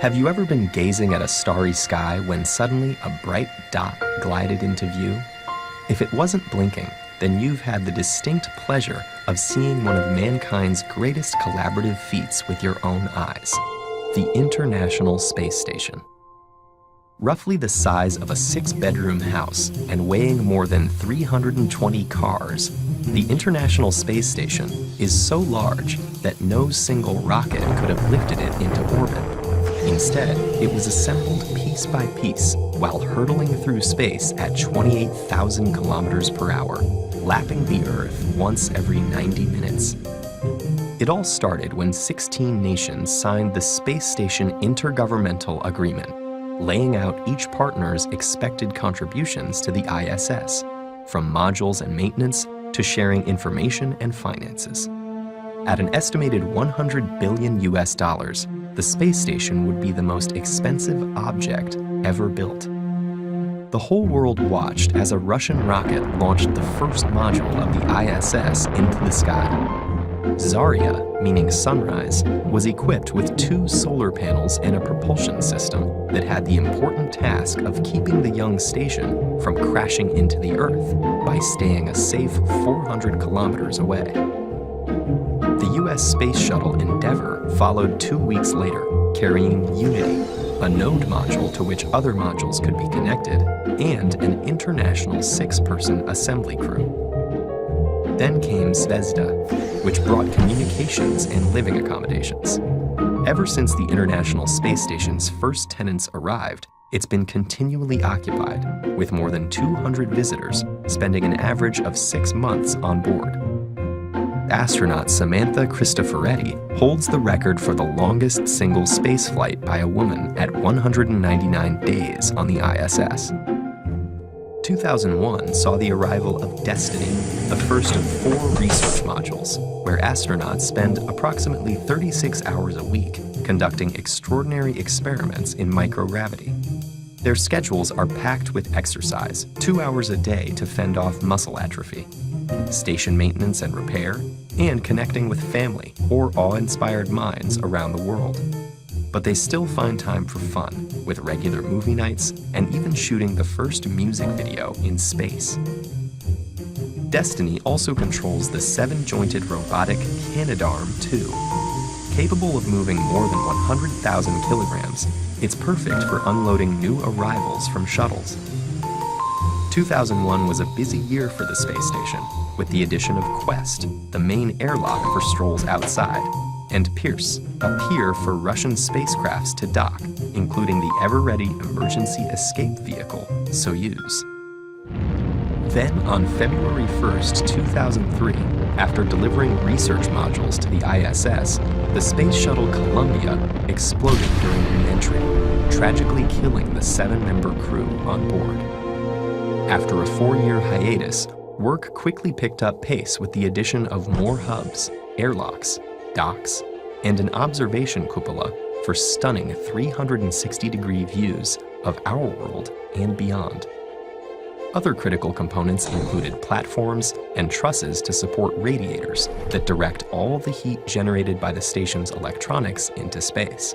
Have you ever been gazing at a starry sky when suddenly a bright dot glided into view? If it wasn't blinking, then you've had the distinct pleasure of seeing one of mankind's greatest collaborative feats with your own eyes, the International Space Station. Roughly the size of a 6-bedroom house and weighing more than 320 cars, the International Space Station is so large that no single rocket could have lifted it into orbit. Instead, it was assembled piece by piece while hurtling through space at 28,000 kilometers per hour, lapping the Earth once every 90 minutes. It all started when 16 nations signed the Space Station Intergovernmental Agreement, laying out each partner's expected contributions to the ISS, from modules and maintenance to sharing information and finances. At an estimated $100 billion, the space station would be the most expensive object ever built. The whole world watched as a Russian rocket launched the first module of the ISS into the sky. Zarya, meaning sunrise, was equipped with 2 solar panels and a propulsion system that had the important task of keeping the young station from crashing into the Earth by staying a safe 400 kilometers away. The U.S. Space Shuttle Endeavour followed 2 weeks later, carrying Unity, a node module to which other modules could be connected, and an international 6-person assembly crew. Then came Zvezda, which brought communications and living accommodations. Ever since the International Space Station's first tenants arrived, it's been continually occupied, with more than 200 visitors spending an average of 6 months on board. Astronaut Samantha Cristoforetti holds the record for the longest single spaceflight by a woman at 199 days on the ISS. 2001 saw the arrival of Destiny, the first of 4 research modules, where astronauts spend approximately 36 hours a week conducting extraordinary experiments in microgravity. Their schedules are packed with exercise, 2 hours a day to fend off muscle atrophy, station maintenance and repair, and connecting with family or awe-inspired minds around the world. But they still find time for fun, with regular movie nights and even shooting the first music video in space. Destiny also controls the 7-jointed robotic Canadarm2. Capable of moving more than 100,000 kilograms, it's perfect for unloading new arrivals from shuttles. 2001 was a busy year for the space station, with the addition of Quest, the main airlock for strolls outside, and Pierce, a pier for Russian spacecrafts to dock, including the ever-ready emergency escape vehicle, Soyuz. Then, on February 1st, 2003, after delivering research modules to the ISS, the Space Shuttle Columbia exploded during re-entry, tragically killing the 7-member crew on board. After a 4-year hiatus, work quickly picked up pace with the addition of more hubs, airlocks, docks, and an observation cupola for stunning 360-degree views of our world and beyond. Other critical components included platforms and trusses to support radiators that direct all the heat generated by the station's electronics into space,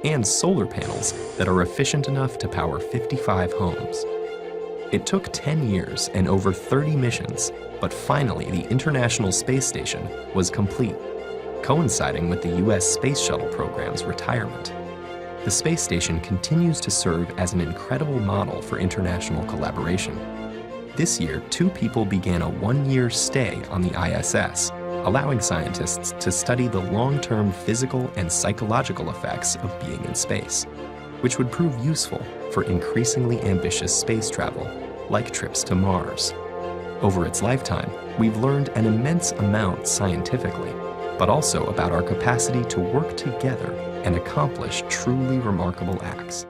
and solar panels that are efficient enough to power 55 homes. It took 10 years and over 30 missions, but finally the International Space Station was complete, coinciding with the U.S. Space Shuttle program's retirement. The space station continues to serve as an incredible model for international collaboration. This year, 2 people began a 1-year stay on the ISS, allowing scientists to study the long-term physical and psychological effects of being in space, which would prove useful for increasingly ambitious space travel, like trips to Mars. Over its lifetime, we've learned an immense amount scientifically, but also about our capacity to work together and accomplish truly remarkable acts.